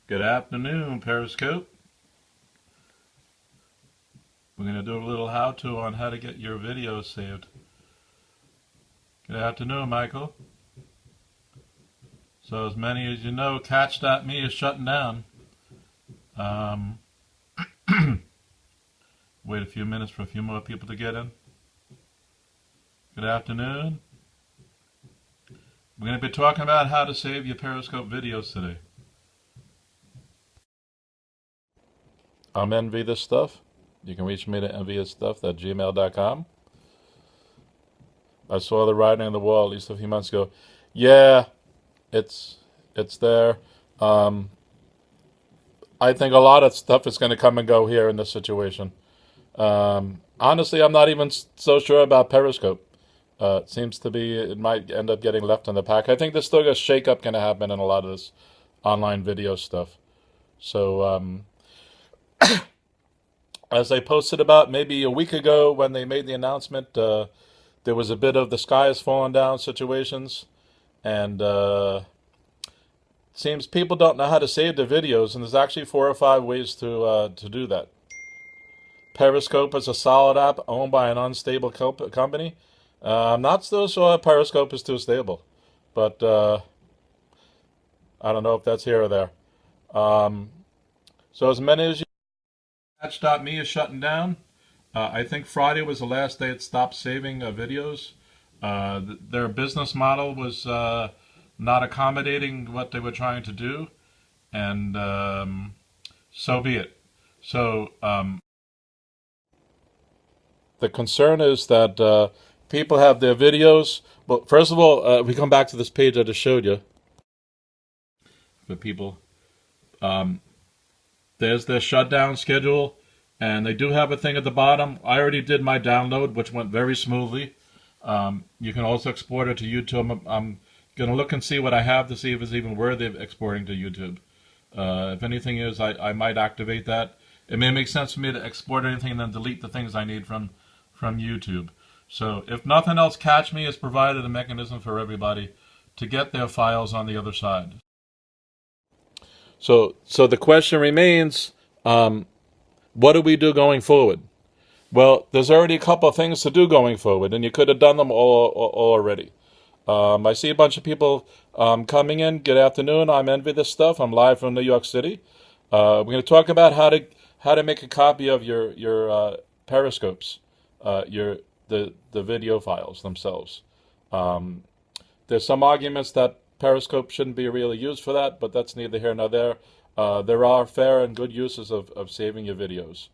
Good afternoon, Periscope. We're going to do a little how-to on how to get your videos saved. Good afternoon, Michael. So as many as you know, Catch.me is shutting down. Wait a few minutes for a few more people to get in. Good afternoon. We're going to be talking about how to save your Periscope videos today. I'm Envy This Stuff. You can reach me at envythisstuff@gmail.com. I saw the writing on the wall at least a few months ago. Yeah, it's there. I think a lot of stuff is going to come and go here in this situation. Honestly, I'm not even so sure about Periscope. It seems to be it might end up getting left in the pack. I think there's still a shake-up going to happen in a lot of this online video stuff. So, as I posted about maybe a week ago when they made the announcement, there was a bit of the sky is falling down situations, and seems people don't know how to save their videos, and there's actually 4 or 5 ways to do that. Periscope is a solid app owned by an unstable company. I'm not so sure Periscope is too stable, but I don't know if that's here or there. So as many as you Catch.me is shutting down. I think Friday was the last day it stopped saving videos. Their business model was not accommodating what they were trying to do, and so be it. So the concern is that people have their videos. Well, first of all, we come back to this page I just showed you. For people, there's their shutdown schedule, and they do have a thing at the bottom. I already did my download, which went very smoothly. You can also export it to YouTube. I'm going to look and see what I have to see if it's even worthy of exporting to YouTube. If anything is, I might activate that. It may make sense for me to export anything and then delete the things I need from YouTube. So if nothing else, Catch Me has provided a mechanism for everybody to get their files on the other side. So the question remains, what do we do going forward? Well, there's already a couple of things to do going forward, and you could have done them all already. I see a bunch of people coming in. Good afternoon. I'm Envy This Stuff. I'm live from New York City. We're going to talk about how to make a copy of your periscopes, the video files themselves. There's some arguments that Periscope shouldn't be really used for that, but that's neither here nor there. There are fair and good uses of saving your videos,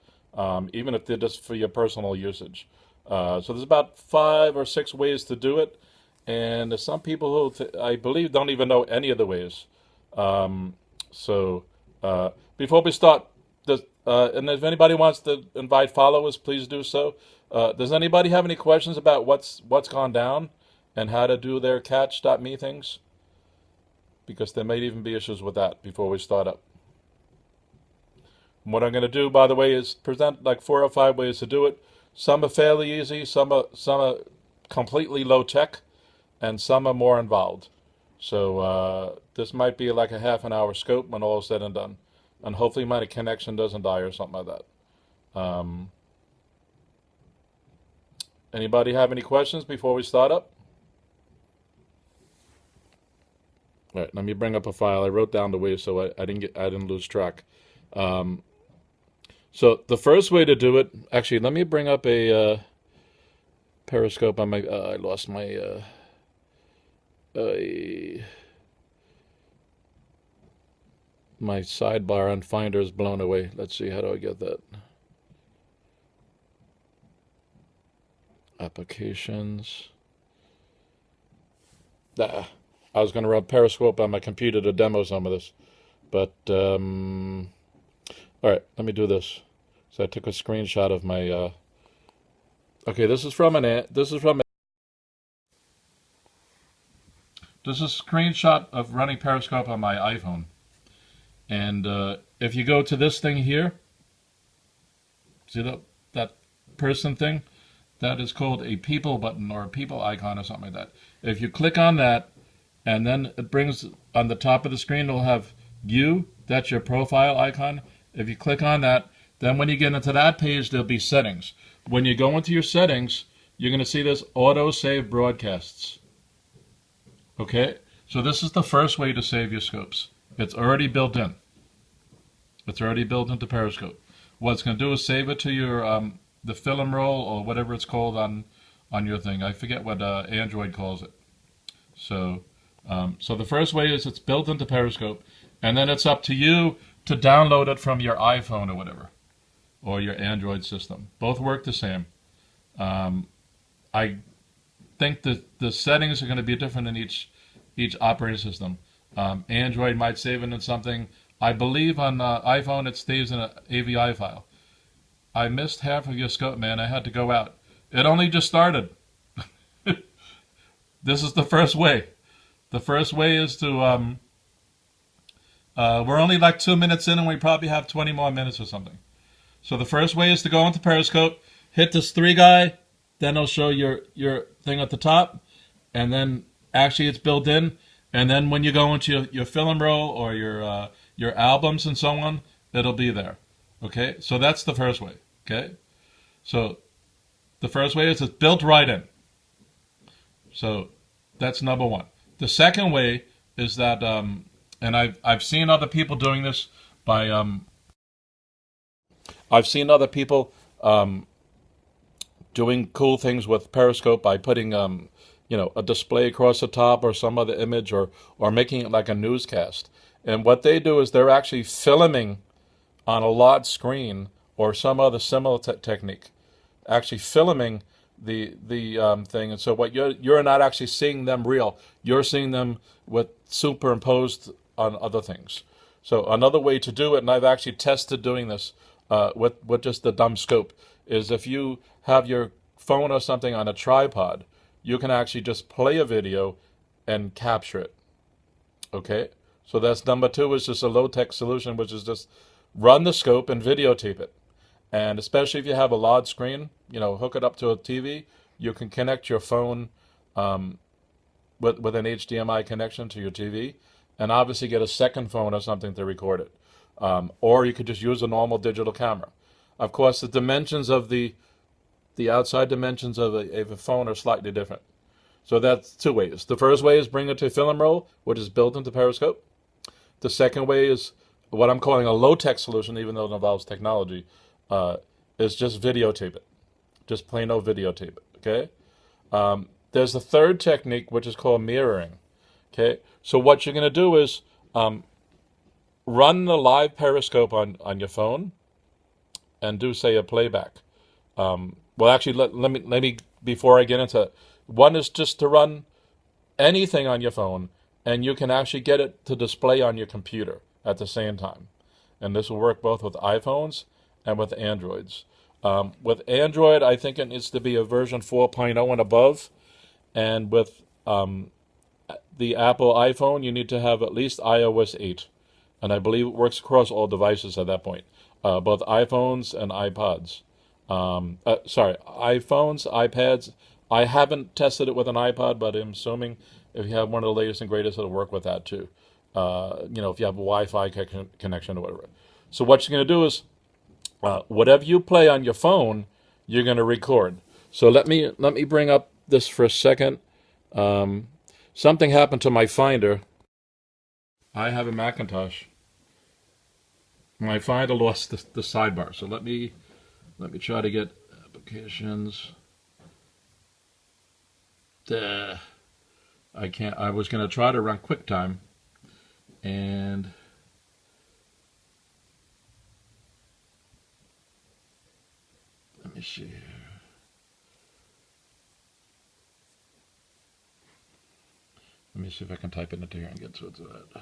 even if they're just for your personal usage. So there's about 5 or 6 ways to do it, and there's some people who I believe don't even know any of the ways. Before we start, and if anybody wants to invite followers, please do so. Does anybody have any questions about what's gone down and how to do their Catch.me things? Because there may even be issues with that before we start up. What I'm going to do, by the way, is present like 4 or 5 ways to do it. Some are fairly easy, some are completely low tech, and some are more involved. So this might be like a half an hour scope when all is said and done, and hopefully my connection doesn't die or something like that. Anybody have any questions before we start up? All right, let me bring up a file. I wrote down the ways so I didn't lose track. So the first way to do it, actually, let me bring up a Periscope on my. I lost my. My sidebar on Finder is blown away. Let's see, how do I get that? Applications. I was going to run Periscope on my computer to demo some of this, but all right, let me do this. So I took a screenshot of my. Okay, this is a screenshot of running Periscope on my iPhone, and if you go to this thing here, see that person thing, that is called a people button or a people icon or something like that. If you click on that, and then it brings on the top of the screen, it'll have you That's your profile icon. If you click on that, then when you get into that page, there'll be settings. When you go into your settings, you're going to see this auto save broadcasts. Okay? So this is the first way to save your scopes. It's already built in. It's already built into Periscope. What it's going to do is save it to your the film roll or whatever it's called on your thing. I forget what Android calls it. So so the first way is it's built into Periscope, and then it's up to you to download it from your iPhone or whatever, or your Android system. Both work the same. I think that the settings are going to be different in each operating system. Android might save it in something. I believe on iPhone it stays in an AVI file. I missed half of your scope, man. I had to go out. It only just started. This is the first way. The first way is to, we're only like 2 minutes in and we probably have 20 more minutes or something. So the first way is to go into Periscope, hit this 3 guy, then it'll show your thing at the top, and then actually it's built in, and then when you go into your film roll or your albums and so on, it'll be there. Okay, so that's the first way. Okay, so the first way is it's built right in. So that's number one. The second way is that, and I've seen other people doing this by, I've seen other people doing cool things with Periscope by putting, a display across the top or some other image, or making it like a newscast. And what they do is they're actually filming on a large screen or some other similar technique, actually filming the thing. And so what you're not actually seeing them real. You're seeing them with superimposed on other things. So another way to do it, and I've actually tested doing this with just the dumb scope, is if you have your phone or something on a tripod, you can actually just play a video and capture it. Okay? So that's number two, is just a low-tech solution, which is just run the scope and videotape it. And especially if you have a large screen, hook it up to a TV, you can connect your phone with an HDMI connection to your TV, and obviously get a second phone or something to record it. Or you could just use a normal digital camera. Of course, the dimensions of the outside dimensions of a phone are slightly different. So that's 2 ways. The first way is bring it to a film roll, which is built into Periscope. The second way is what I'm calling a low-tech solution, even though it involves technology, is just videotape it. Just plain old videotape it, okay? There's a third technique, which is called mirroring, okay? So what you're going to do is run the live Periscope on your phone and do, say, a playback. Well, actually, let me, before I get into it, one is just to run anything on your phone, and you can actually get it to display on your computer at the same time. And this will work both with iPhones and with Androids. With Android, I think it needs to be a version 4.0 and above. And with the Apple iPhone, you need to have at least iOS 8. And I believe it works across all devices at that point, both iPhones and iPods. iPhones, iPads. I haven't tested it with an iPod, but I'm assuming if you have one of the latest and greatest, it'll work with that too. If you have a Wi-Fi connection or whatever. So what you're going to do is, whatever you play on your phone, you're going to record. So let me bring up this for a second. Something happened to my Finder. I have a Macintosh. My Finder lost the sidebar. So let me try to get applications. I can't. I was going to try to run QuickTime, and let me see here. Let me see if I can type it into here and get to that.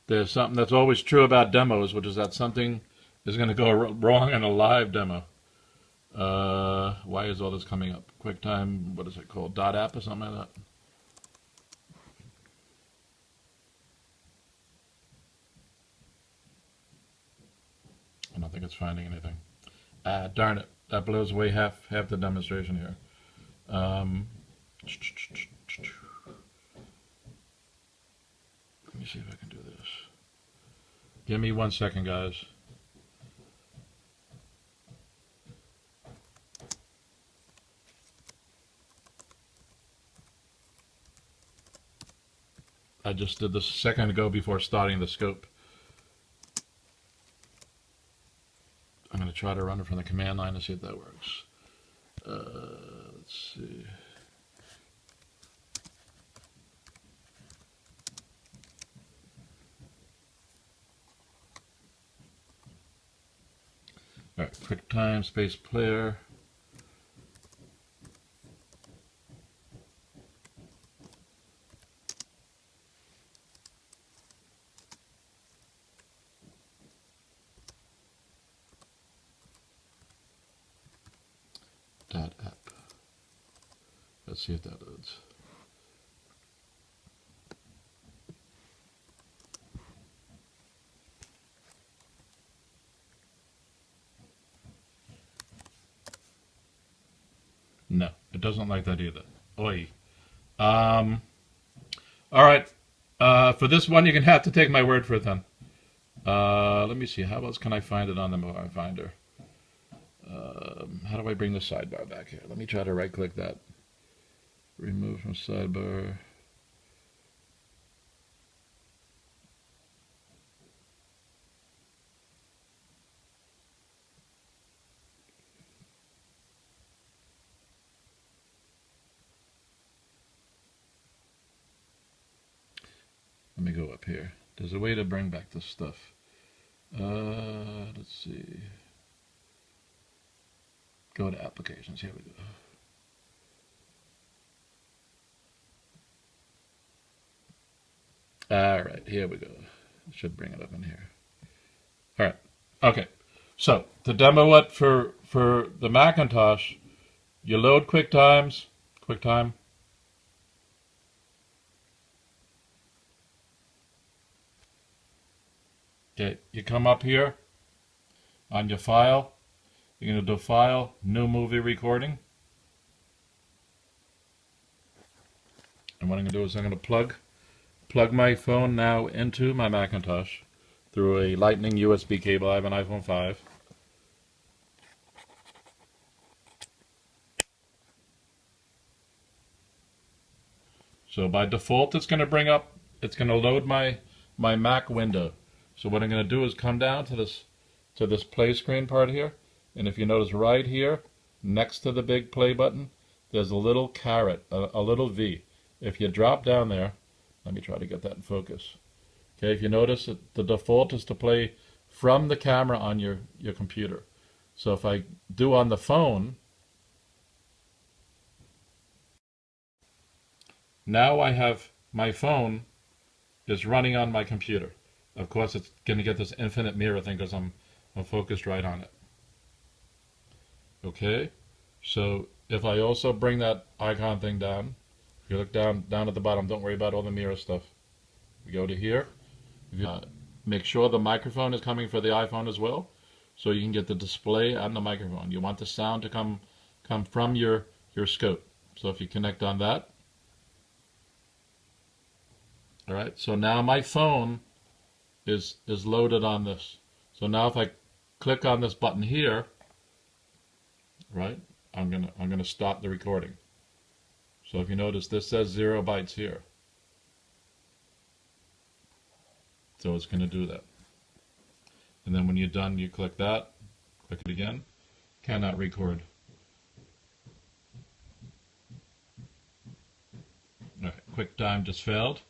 There's something that's always true about demos, which is that something is going to go wrong in a live demo. Why is all this coming up? QuickTime, what is it called? .app or something like that? I don't think it's finding anything. Darn it. That blows away half the demonstration here. see if I can do this. Give me 1 second, guys. I just did this a second ago before starting the scope. I'm going to try to run it from the command line and see if that works. Let's see. All right, QuickTime space player. .app. Let's see if that loads. No, it doesn't like that either. Oi. All right. For this one, you're gonna have to take my word for it then. Let me see. How else can I find it on the mobile finder? How do I bring the sidebar back here? Let me try to right-click that. Remove from sidebar. Let me go up here. There's a way to bring back this stuff. Let's see. Go to applications. Here we go. All right, here we go. Should bring it up in here. All right. Okay. So to demo it for the Macintosh, you load QuickTime. Okay, you come up here on your file. You're going to do File, New Movie Recording. And what I'm going to do is I'm going to plug my phone now into my Macintosh through a Lightning USB cable. I have an iPhone 5. So by default, it's going to load my Mac window. So what I'm going to do is come down to this play screen part here. And if you notice right here, next to the big play button, there's a little caret, a little V. If you drop down there, let me try to get that in focus. Okay, if you notice, the default is to play from the camera on your computer. So if I do on the phone, now I have my phone is running on my computer. Of course, it's going to get this infinite mirror thing because I'm focused right on it. Okay, so if I also bring that icon thing down, if you look down at the bottom, don't worry about all the mirror stuff. We go to here. Make sure the microphone is coming for the iPhone as well, so you can get the display and the microphone. You want the sound to come from your scope. So if you connect on that, all right. So now my phone is loaded on this. So now if I click on this button here, right, I'm gonna stop the recording. So if you notice, this says 0 bytes here. So it's gonna do that. And then when you're done, you click that, click it again, cannot record. All right, QuickTime just failed.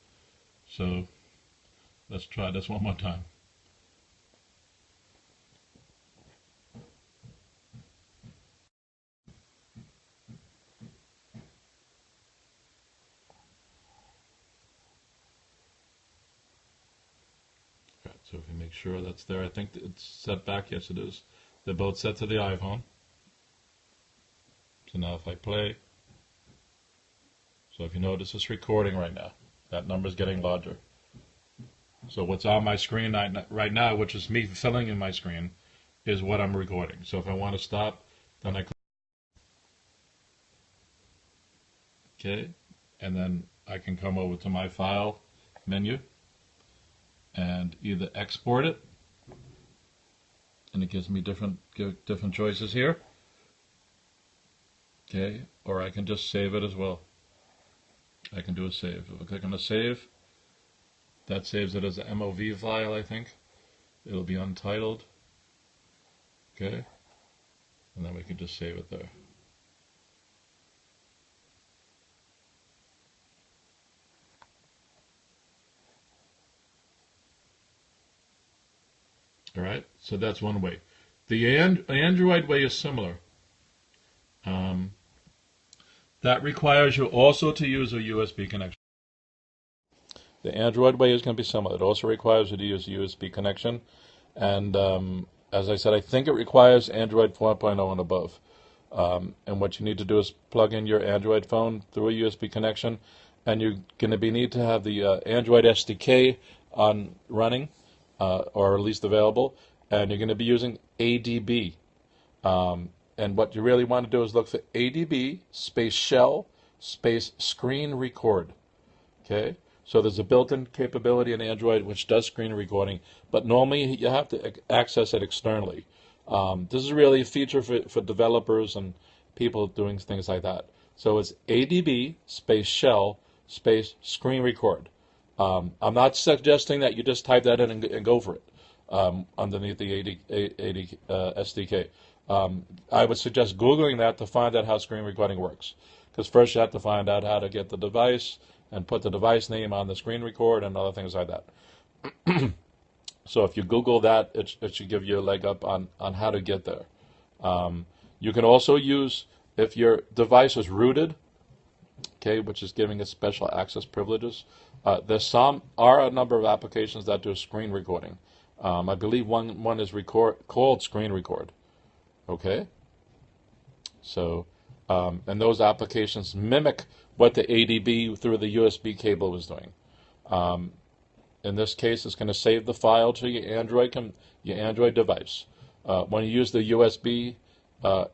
So let's try this one more time. Right, so if you make sure that's there, I think it's set back. Yes, it is. They're both set to the iPhone. So now if I play, so if you notice it's recording right now, that number's getting larger. So what's on my screen right now, which is me filling in my screen, is what I'm recording. So if I want to stop, then I click. Okay, and then I can come over to my file menu, and either export it, and it gives me different choices here. Okay, or I can just save it as well. I can do a save. If I click on the save, that saves it as an MOV file, I think. It'll be untitled. Okay, and then we can just save it there. All right, so that's one way. The Android way is similar. That requires you also to use a USB connection. The Android way is going to be similar. It also requires you to use a USB connection. And as I said, I think it requires Android 4.0 and above. And what you need to do is plug in your Android phone through a USB connection. And you're going to need to have the Android SDK on running, or at least available. And you're going to be using ADB. And what you really want to do is look for ADB space shell space screen record. Okay? So there's a built-in capability in Android which does screen recording, but normally you have to access it externally. This is really a feature for developers and people doing things like that. So it's ADB space shell space screen record. I'm not suggesting that you just type that in and go for it underneath the AD SDK. I would suggest Googling that to find out how screen recording works. Because first you have to find out how to get the device and put the device name on the screen record and other things like that. So if you Google that, it should give you a leg up on how to get there. You can also use, if your device is rooted, okay, which is giving it special access privileges, there are a number of applications that do screen recording. I believe one is called Screen Record. Okay, so and those applications mimic what the ADB through the USB cable was doing. In this case, it's going to save the file to your Android device. When you use the USB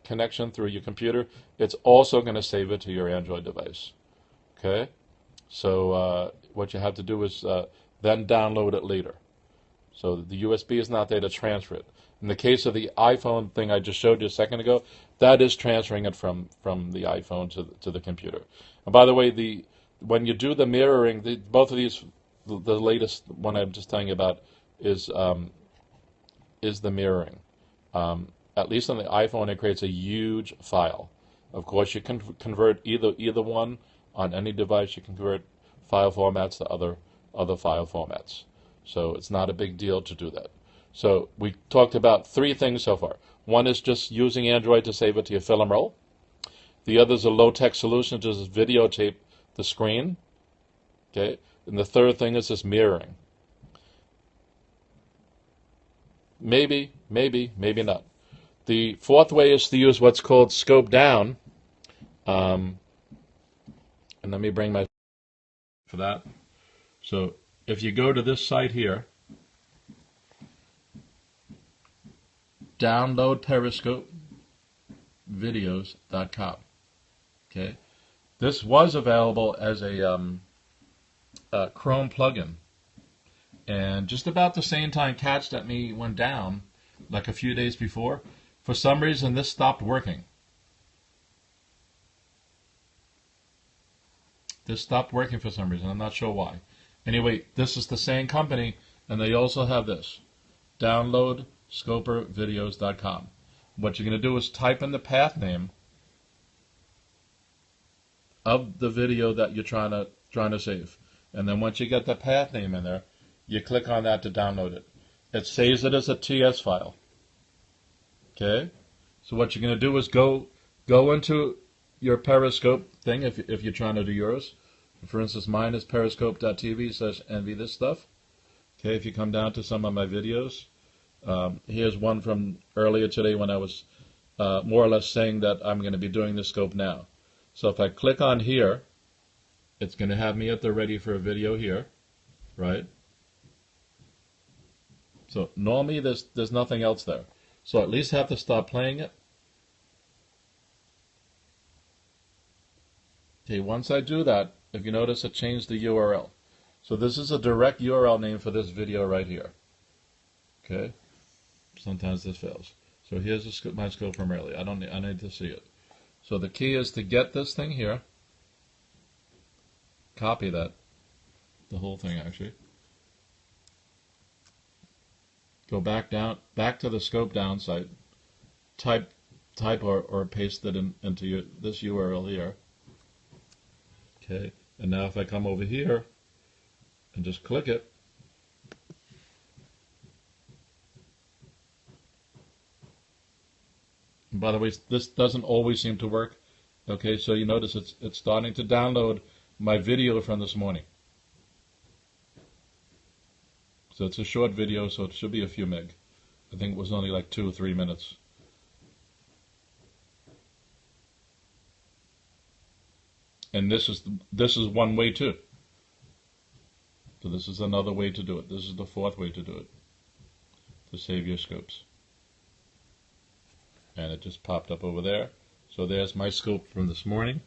connection through your computer, it's also going to save it to your Android device. Okay, so what you have to do is then download it later. So the USB is not there to transfer it. In the case of the iPhone thing I just showed you a second ago, that is transferring it from the iPhone to the computer. And by the way, when you do the mirroring, both of these, the latest one I'm just telling you about is the mirroring. At least on the iPhone, it creates a huge file. Of course, you can convert either one on any device. You can convert file formats to other file formats. So it's not a big deal to do that. So we talked about three things so far. One is just using Android to save it to your film roll. The other is a low-tech solution to just videotape the screen. Okay, and the third thing is this mirroring. Maybe not. The fourth way is to use what's called scope down. And let me bring my for that. So if you go to this site here, download Periscope videos.com. Okay, this was available as a Chrome plugin, and just about the same time Catch.me went down, like a few days before, for some reason this stopped working. This stopped working for some reason. I'm not sure why. Anyway, this is the same company, and they also have this. Download scopervideos.com. What you're going to do is type in the path name of the video that you're trying to save. And then once you get the path name in there, you click on that to download it. It saves it as a TS file. Okay? So what you're going to do is go into your Periscope thing if you're trying to do yours. For instance, mine is periscope.tv/envy this stuff. Okay, if you come down to some of my videos, here's one from earlier today when I was more or less saying that I'm going to be doing the scope now. So if I click on here, it's going to have me at the ready for a video here, right? So normally there's nothing else there. So at least have to stop playing it. Okay, once I do that, if you notice, it changed the URL. So this is a direct URL name for this video right here. Okay. Sometimes this fails. So here's my scope from earlier. I need to see it. So the key is to get this thing here. Copy that. The whole thing actually. Go back to the scope down site. Type or paste it into this URL here. Okay. And now if I come over here and just click it, and by the way, this doesn't always seem to work. Okay, so you notice it's starting to download my video from this morning. So it's a short video, so it should be a few meg. I think it was only like 2 or 3 minutes. And this is one way too. So this is another way to do it. This is the 4th way to do it, to save your scopes. And it just popped up over there. So there's my scope from this morning.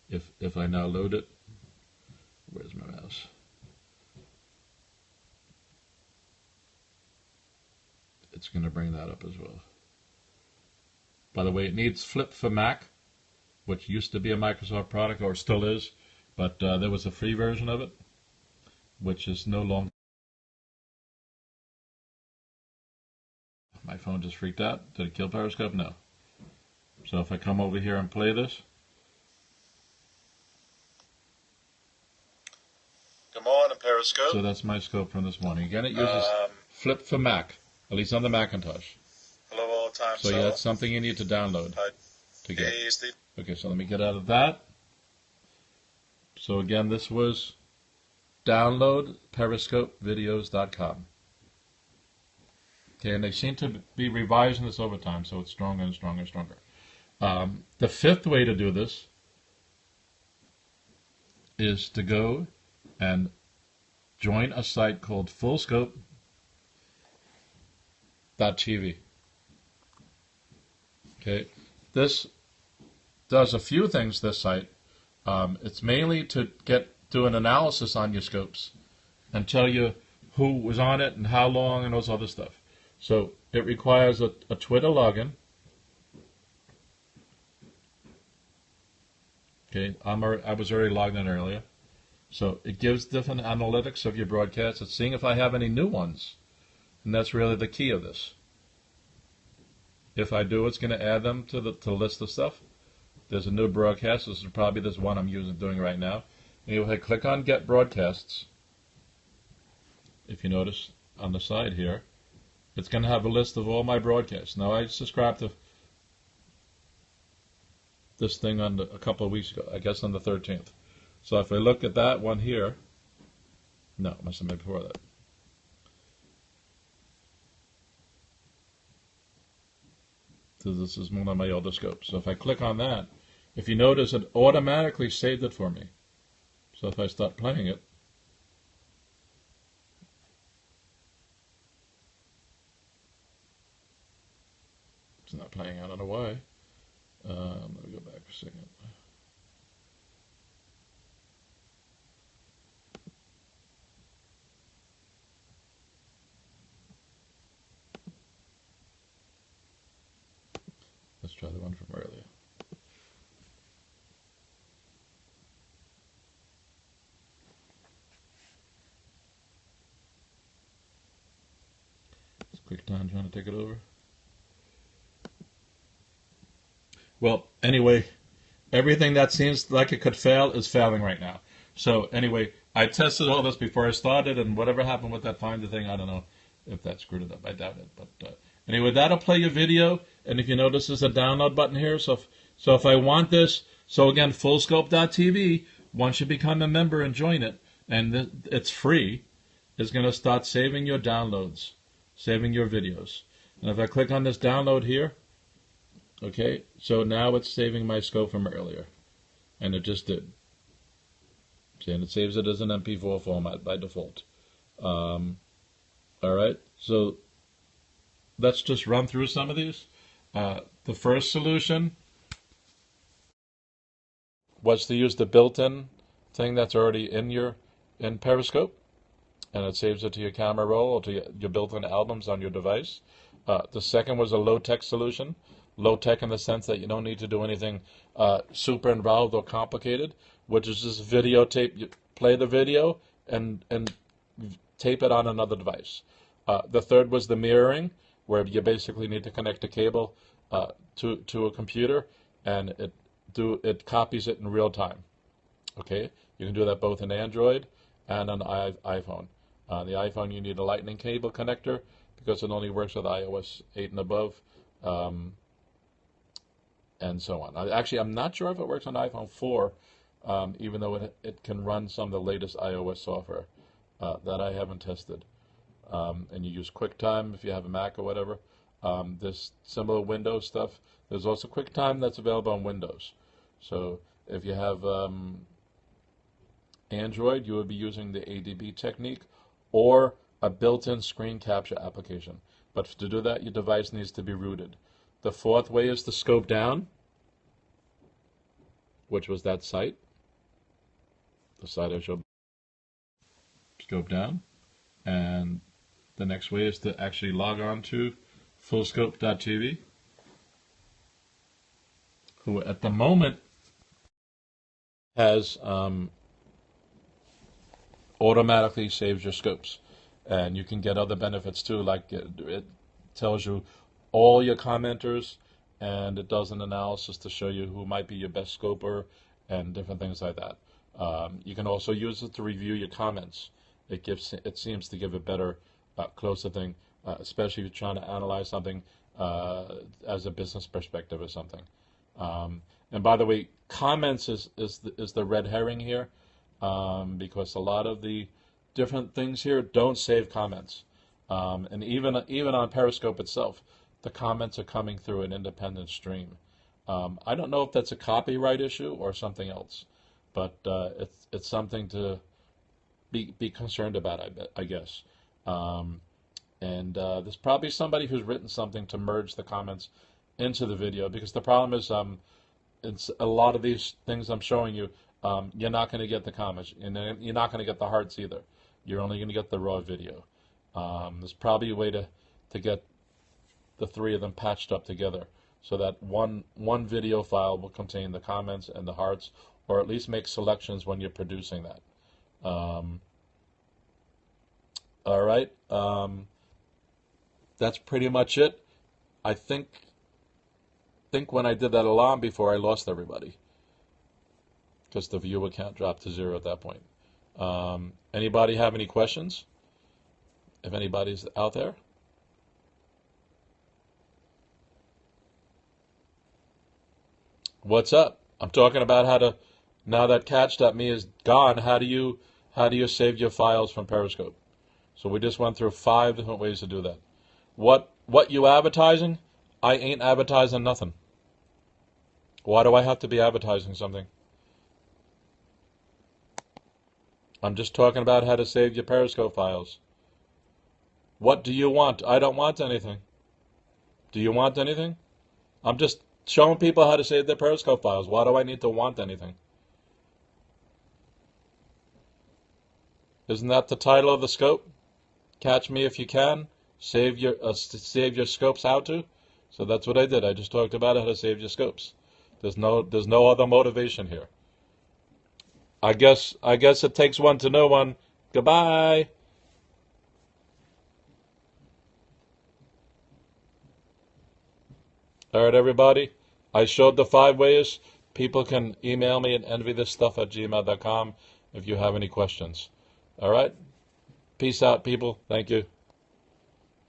If I now load it, where's my mouse? It's going to bring that up as well. By the way, it needs Flip for Mac, which used to be a Microsoft product, or still is, but there was a free version of it, which is no longer. My phone just freaked out. Did it kill Periscope? No. So if I come over here and play this. Good morning, Periscope. So that's my scope from this morning. Again, it uses Flip for Mac, at least on the Macintosh. Hello, all time. So yeah, that's something you need to download to get. Okay, so let me get out of that. So again, this was download periscopevideos.com. Okay, and they seem to be revising this over time, so it's stronger and stronger and stronger. The 5th way to do this is to go and join a site called fullscope.tv. Okay, this does a few things, this site. It's mainly to do an analysis on your scopes and tell you who was on it and how long and all this other stuff. So it requires a Twitter login. Okay, I was already logged in earlier. So it gives different analytics of your broadcasts. It's seeing if I have any new ones. And that's really the key of this. If I do, it's going to add them to the list of stuff. There's a new broadcast. This is probably this one I'm doing right now. And if I click on Get Broadcasts, if you notice on the side here, it's going to have a list of all my broadcasts. Now, I subscribed to this thing a couple of weeks ago, I guess on the 13th. So if I look at that one here, no, it must have been before that. So this is one of my older scopes. So if I click on that, if you notice, it automatically saved it for me. So if I start playing it, it's not playing. I don't know why. Let me go back a second. Let's try the one from earlier. It's QuickTime trying to take it over. Well, anyway, everything that seems like it could fail is failing right now. So anyway, I tested all this before I started, and whatever happened with that Finder thing, I don't know if that screwed it up. I doubt it. But anyway, that'll play your video. And if you notice, there's a download button here. So if I want this, so again, fullscope.tv, once you become a member and join it, and it's free, is going to start saving your downloads, saving your videos. And if I click on this download here, okay, so now it's saving my scope from earlier, and it just did. See, and it saves it as an MP4 format by default. All right, so let's just run through some of these. The first solution was to use the built-in thing that's already in Periscope. and it saves it to your camera roll or to your built-in albums on your device. The second was a low-tech solution. Low-tech in the sense that you don't need to do anything super involved or complicated, which is just videotape. You play the video and tape it on another device. The third was the mirroring, where you basically need to connect a cable to a computer, and it copies it in real time. Okay, you can do that both in Android and on iPhone. The iPhone, you need a Lightning cable connector because it only works with iOS 8 and above, and so on. I'm not sure if it works on iPhone 4, even though it can run some of the latest iOS software that I haven't tested. And you use QuickTime if you have a Mac or whatever. There's similar Windows stuff. There's also QuickTime that's available on Windows. So if you have Android, you would be using the ADB technique or a built-in screen capture application. But to do that, your device needs to be rooted. The fourth way is to scope down, which was that site. The site I showed. Scope down. And the next way is to actually log on to fullscope.tv, who at the moment has automatically saves your scopes. And you can get other benefits too, like it tells you all your commenters, and it does an analysis to show you who might be your best scoper and different things like that. You can also use it to review your comments. It seems to give a better, closer thing, especially if you're trying to analyze something as a business perspective or something. And by the way, comments is the red herring here, because a lot of the different things here don't save comments, and even on Periscope itself, the comments are coming through an independent stream. I don't know if that's a copyright issue or something else, but it's something to be concerned about, I guess. And there's probably somebody who's written something to merge the comments into the video, because the problem is it's a lot of these things I'm showing you, you're not going to get the comments, and you're not going to get the hearts either. You're only going to get the raw video. There's probably a way to get the three of them patched up together so that one video file will contain the comments and the hearts, or at least make selections when you're producing that. All right. That's pretty much it. I think when I did that alarm before, I lost everybody because the viewer count dropped to 0 at that point. Anybody have any questions? If anybody's out there? What's up? I'm talking about how to, now that catch.me is gone, how do you save your files from Periscope? So we just went through 5 different ways to do that. What you advertising? I ain't advertising nothing. Why do I have to be advertising something? I'm just talking about how to save your Periscope files. What do you want? I don't want anything. Do you want anything? I'm just showing people how to save their Periscope files. Why do I need to want anything? Isn't that the title of the scope? Catch me if you can. Save your scopes how to. So that's what I did. I just talked about how to save your scopes. There's no other motivation here. I guess it takes one to know one. Goodbye. All right, everybody. I showed the 5 ways. People can email me at envythisstuff@gmail.com if you have any questions. All right? Peace out, people. Thank you.